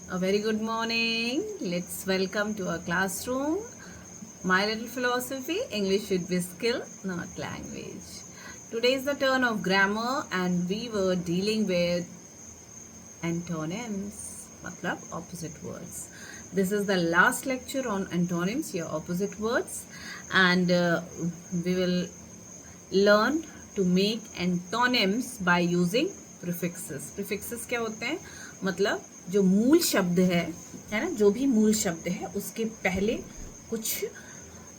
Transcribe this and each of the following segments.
A very good morning. Let's welcome to our classroom. My little philosophy, English should be skill, not language. Today is the turn of grammar and we were dealing with antonyms, matlab opposite words. This is the last lecture on antonyms, your opposite words, and we will learn to make antonyms by using prefixes. Prefixes क्या होते हैं? मतलब जो मूल शब्द है ना, जो भी मूल शब्द है उसके पहले कुछ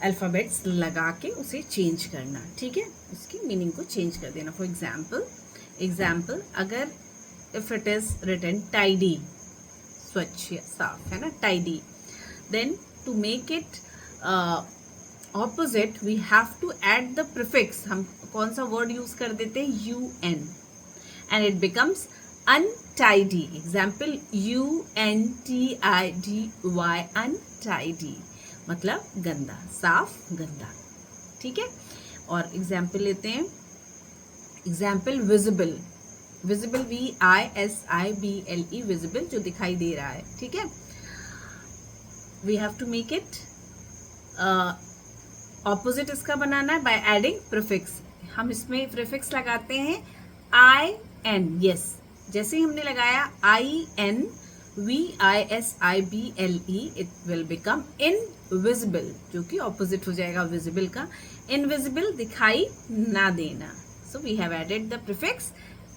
अल्फ़ाबेट्स लगा के उसे चेंज करना, ठीक है, उसकी मीनिंग को चेंज कर देना. फॉर एग्जाम्पल अगर if it is written tidy, स्वच्छ या साफ, है ना, tidy, then to make it opposite we have to add the prefix. हम कौन सा वर्ड यूज कर देते हैं? U N, and it becomes untidy. Example UNTIDY, untidy मतलब गंदा, साफ, गंदा, ठीक है. और एग्जाम्पल लेते हैं. Example visible, visible VISIBLE, visible जो दिखाई दे रहा है, ठीक है. We have to make it opposite इसका बनाना है बाय एडिंग प्रीफिक्स. हम इसमें प्रीफिक्स लगाते हैं IN. यस, जैसे ही हमने लगाया IN VISIBLE, it will become invisible, जो कि ऑपोजिट हो जाएगा विजिबल का. इनविजिबल, दिखाई ना देना. So we have added the prefix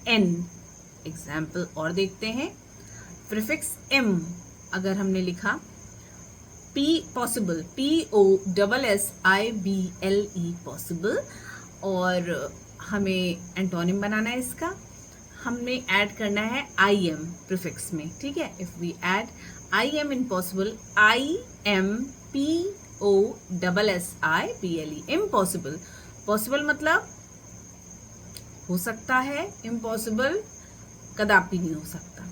N. Example और देखते हैं. प्रीफिक्स M अगर हमने लिखा P, पॉसिबल, POSSIBLE, पॉसिबल, और हमें एंटोनिम बनाना है इसका. हमने ऐड करना है IM प्रीफिक्स में, ठीक है. If we add IM in possible, IMPOSSIBLE, impossible. Possible मतलब हो सकता है, इम्पॉसिबल कदापि नहीं हो सकता,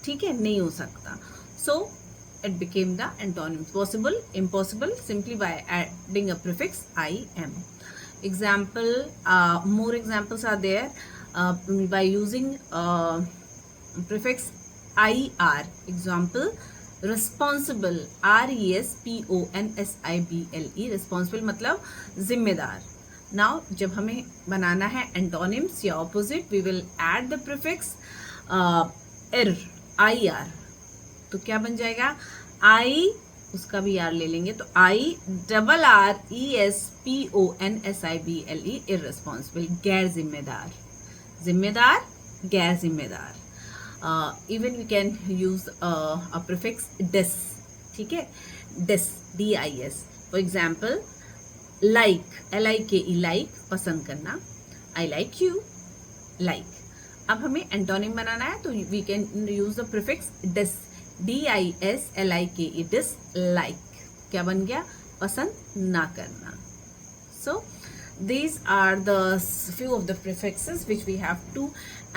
ठीक है, नहीं हो सकता. सो it became the antonym. Possible, impossible, simply by adding a prefix IM. Example, more examples are there by using prefix IR. Example, responsible, RESPONSIBLE, responsible मतलब जिम्मेदार. Now जब हमें बनाना है antonyms या opposite, we will add the prefix IR. तो क्या बन जाएगा? I, उसका भी यार ले लेंगे, तो IRRESPONSIBLE, irresponsible, गैर जिम्मेदार, जिम्मेदार, गैर जिम्मेदार. Even we can use a prefix dis, ठीक है, dis, DIS. For example like, LIKE, like, पसंद करना. I like you, like. अब हमें एंटोनिम बनाना है, तो we can use the prefix dis, DISLIKE, dislike. क्या बन गया? पसंद ना करना. So these are the few of the prefixes which we have to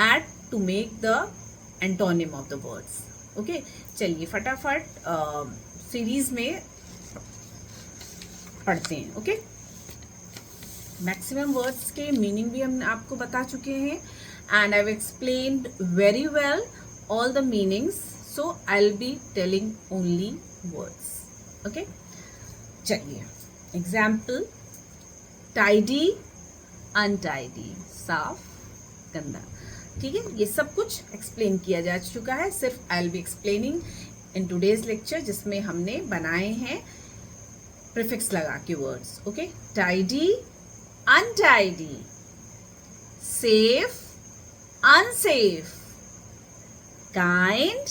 add to make the antonym of the words. Okay, चलिए फटाफट सीरीज में पढ़ते हैं. ओके, मैक्सिमम वर्ड्स के मीनिंग भी हम आपको बता चुके हैं, and I have explained very well all the meanings, so I'll be telling only words. Okay, चलिए. Example, tidy, untidy, साफ, गंदा, ठीक है. ये सब कुछ एक्सप्लेन किया जा चुका है. सिर्फ I'll be explaining in today's lecture, जिसमें हमने बनाए हैं प्रीफिक्स लगा के words. Okay, tidy, untidy, safe, unsafe, kind,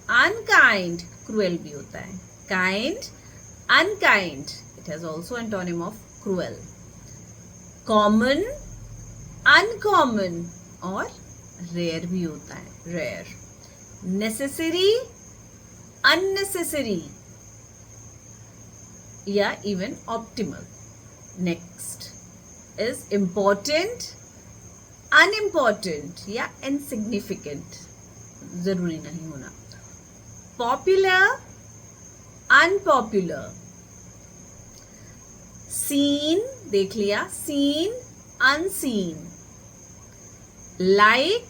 unkind, cruel भी होता है. Kind, unkind, it has also antonym of cruel. Common, uncommon, और रेयर भी होता है, रेयर. नेसेसरी, अननेसेसरी, या even optimal. Next is important, unimportant, या इनसिग्निफिकेंट, जरूरी नहीं होना. Popular, unpopular. सीन, देख लिया, seen, unseen. Like,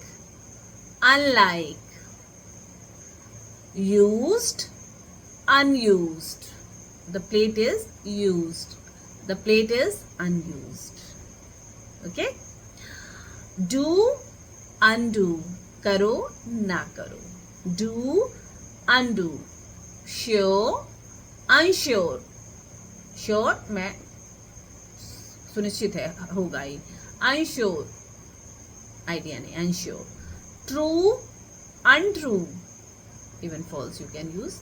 unlike. used, unused. The plate is used. The plate is unused. Okay? Do, undo. करो ना करो. Do, undo. Sure, unsure. Sure मैं सुनिश्चित है होगा ही. Unsure आइडिया नहीं. Unsure. True, untrue. Even false you can use.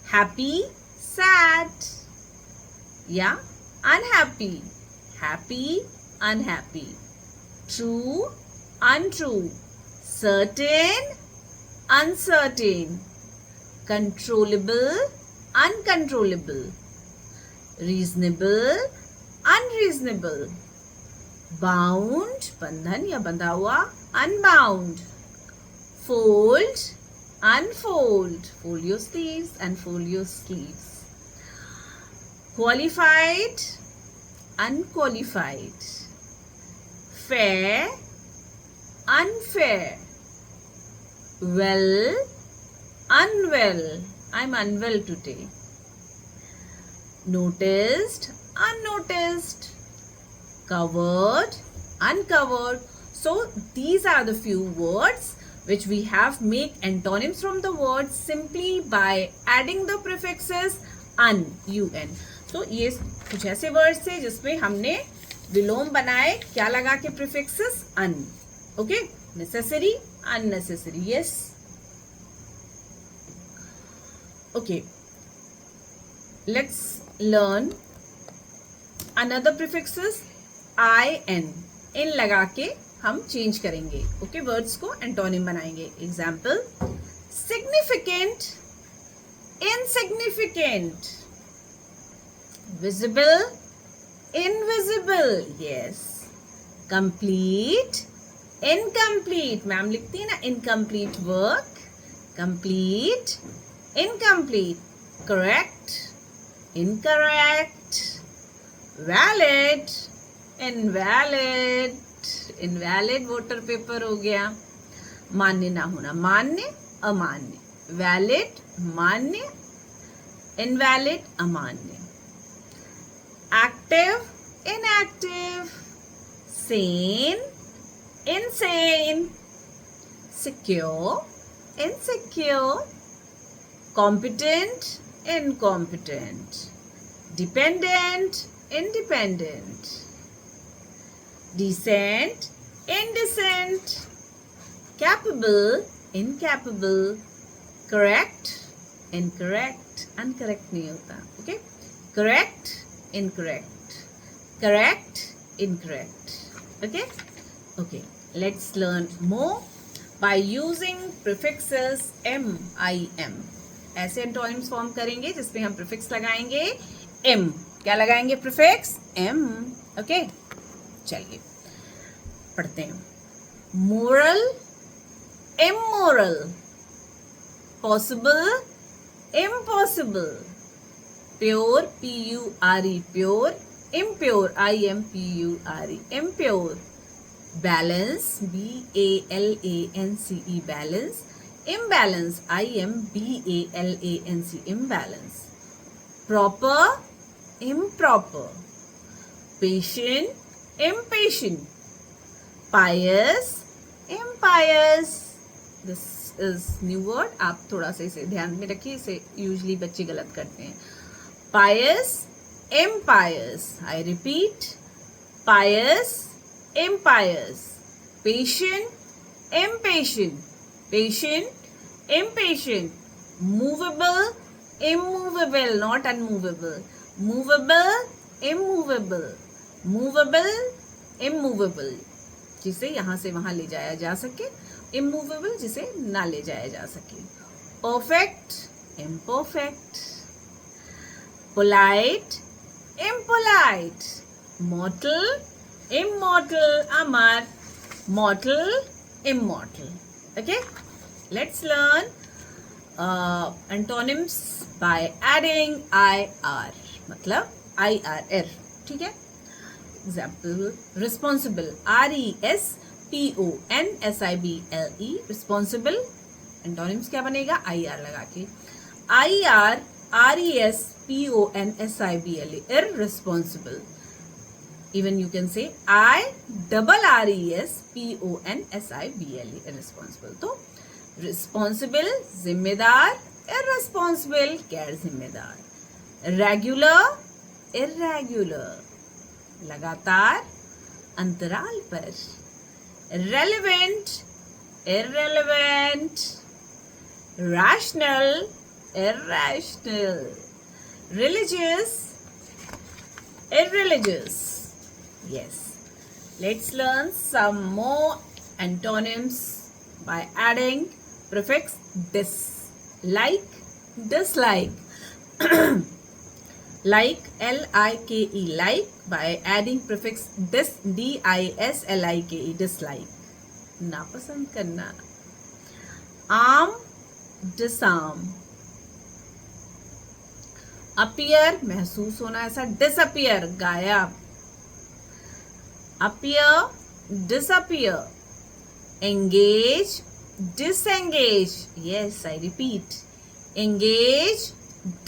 Happy, sad. Yeah, unhappy. Happy, unhappy. True, untrue. Certain, uncertain. Controllable, uncontrollable. Reasonable, unreasonable. Bound, बंधन या बंधा हुआ. Unbound. Fold, unfold. Fold your sleeves and fold your sleeves. Qualified, unqualified. Fair, unfair. Well, unwell. I'm unwell today. Noticed, unnoticed. Covered, uncovered. So these are the few words which we have make antonyms from the words simply by adding the prefixes un, un. So ये कुछ ऐसे words थे जिसमें हमने विलोम बनाए क्या लगा के prefixes un. Okay? Necessary, unnecessary. Yes. Okay. Let's learn another prefixes in. in लगा के हम चेंज करेंगे. ओके, वर्ड्स को एंटोनिम बनाएंगे. Example, significant, insignificant. Visible, invisible. Yes. Complete, incomplete. Ma'am लिखती है ना incomplete work. Complete, incomplete. Correct, incorrect. Valid, invalid. Invalid voter paper हो गया. मान्य ना होना, मान्य, अमान्य. वैलिड, मान्य. इनवैलिड, अमान्य. Active, inactive. Sen, insane. Secure, insecure. Competent, incompetent. Dependent, independent. Decent, indecent. Capable, incapable. Correct, incorrect. Uncorrect नहीं होता. Okay? Correct, incorrect. Correct, incorrect. Okay? Okay. Let's learn more by using prefixes m, I, m. ऐसे antonyms form करेंगे जिसमें हम prefix लगाएंगे m. क्या लगाएंगे prefix? m. Okay, चलिए पढ़ते हैं. Moral, immoral. Possible, impossible. Pure, PURE, pure. Impure, IMPURE, impure. Balance, BALANCE, balance. imbalance, IMBALANCE, imbalance. Proper, improper. Patient, impatient. Pious, impious. This is new word. आप थोड़ा सा इसे ध्यान में रखिए, इसे usually बच्चे गलत करते हैं. Pious, impious. I repeat, pious, impious. Patient, impatient. Patient, impatient. Movable, immovable, not unmovable. Movable, immovable. Movable, immovable. जिसे यहाँ से वहाँ ले जाया जा सके. Immovable, जिसे ना ले जाया जा सके. Perfect, imperfect. Polite, impolite. Mortal, immortal. Amar, mortal, immortal. Okay, let's learn antonyms by adding IR. मतलब IRR. ठीक है. Example, responsible, RESPONSIBLE. Responsible. Antonyms क्या बनेगा, आई आर लगा के, I R R E S P O N S I B L A, irresponsible. Even you can say I double RES PONSIBLE, irresponsible. तो responsible जिम्मेदार, irresponsible गैर जिम्मेदार, regular irregular लगातार अंतराल पर, relevant irrelevant, rational irrational, religious irreligious. Yes, let's learn some more antonyms by adding prefix dis, like, dislike. Like, L-I-K-E, like, by adding prefix dis, D-I-S-L-I-K-E, dislike, नापसंद करना. Arm, disarm. Appear, महसूस होना ऐसा, disappear, गायब. Appear, disappear. Engage, disengage. Yes, I repeat. Engage,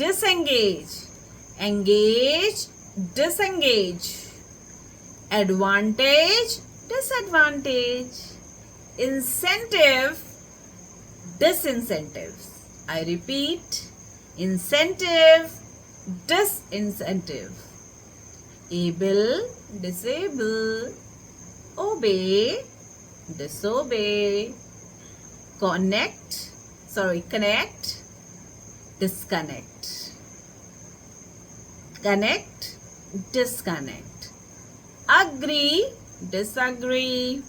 disengage. Engage, disengage. Advantage, disadvantage. Incentive, disincentives. I repeat. Incentive, disincentive. Able, disable. Obey, disobey. Connect, disconnect. Connect, disconnect. Agree, disagree.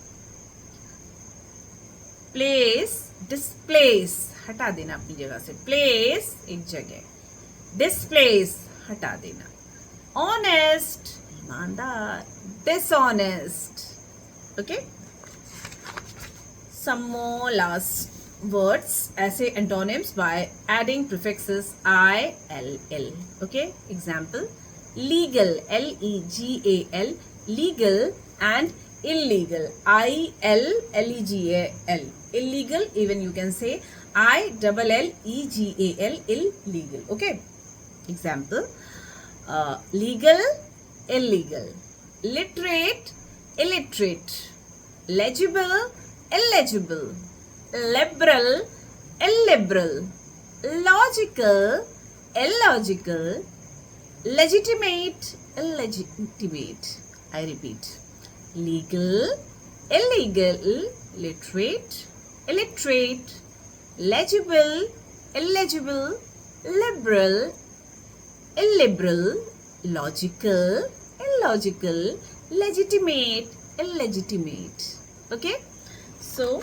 Place, displace, हटा देना अपनी जगह से. Place, एक जगह. Displace, हटा देना. Honest, ईमानदार. Dishonest. Okay. Some more last words ऐसे antonyms by adding prefixes I, L, L. Okay. Example: legal, L-E-G-A-L, legal, and illegal, I-L-L-E-G-A-L, illegal. Even you can say I-double-L-E-G-A-L, illegal. Okay. Example: legal, illegal. Literate, illiterate. Legible, illegible. Liberal, illiberal. Logical, illogical. Legitimate, illegitimate. I repeat: legal, illegal, literate, illiterate, legible, illegible, liberal, illiberal, logical, illogical, legitimate, illegitimate. Okay, so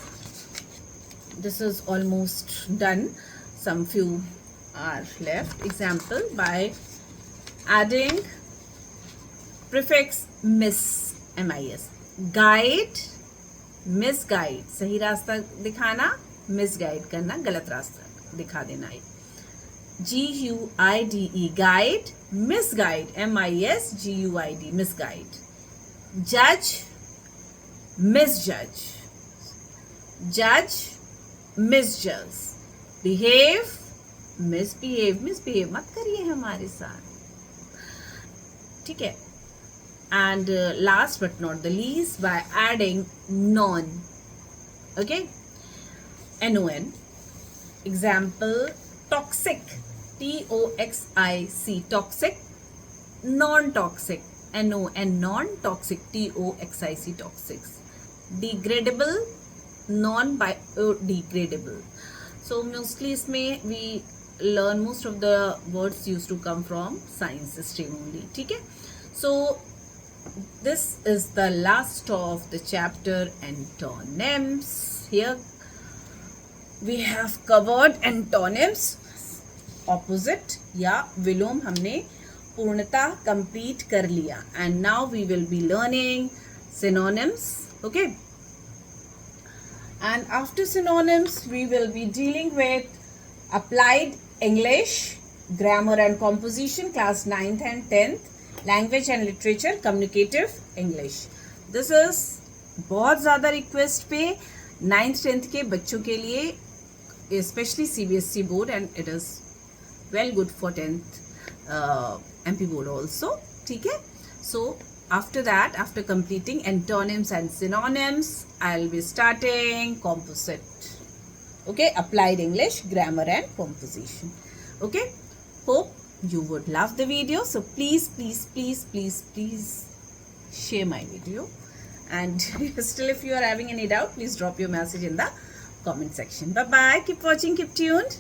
this is almost done. Some few are left. Example by adding prefix miss, MIS. Guide, misguide, सही रास्ता दिखाना, misguide करना, गलत रास्ता दिखा देना. G-U-I-D-E, guide, misguide, M-I-S-G-U-I-D, misguide. Judge, misjudge. Judge, misjudge. Behave, misbehave. Misbehave मत करिए हमारे साथ, ठीक है. And last but not the least, by adding non. Okay, N-O-N. Example: toxic, T-O-X-I-C, toxic. Non-toxic, N-O-N, non-toxic, T-O-X-I-C, toxic. Degradable, non-biodegradable. So mostly इसमें we learn most of the words used to come from science stream only, ठीक है. So this is the last of the chapter antonyms. Here we have covered antonyms, opposite या विलोम हमने पूर्णतः complete कर लिया. And now we will be learning synonyms. Okay. And after synonyms we will be dealing with applied English, grammar and composition, class 9th and 10th, language and literature, communicative English. This is बहुत ज़्यादा request पे 9th 10th के बच्चों के लिए especially CBSE board, and it is well good for 10th MP board also. Okay, so after that, after completing antonyms and synonyms, I'll be starting composite. Okay, applied English, grammar and composition. Okay, hope you would love the video. So please share my video, and still if you are having any doubt, please drop your message in the comment section. Bye bye, keep watching, keep tuned.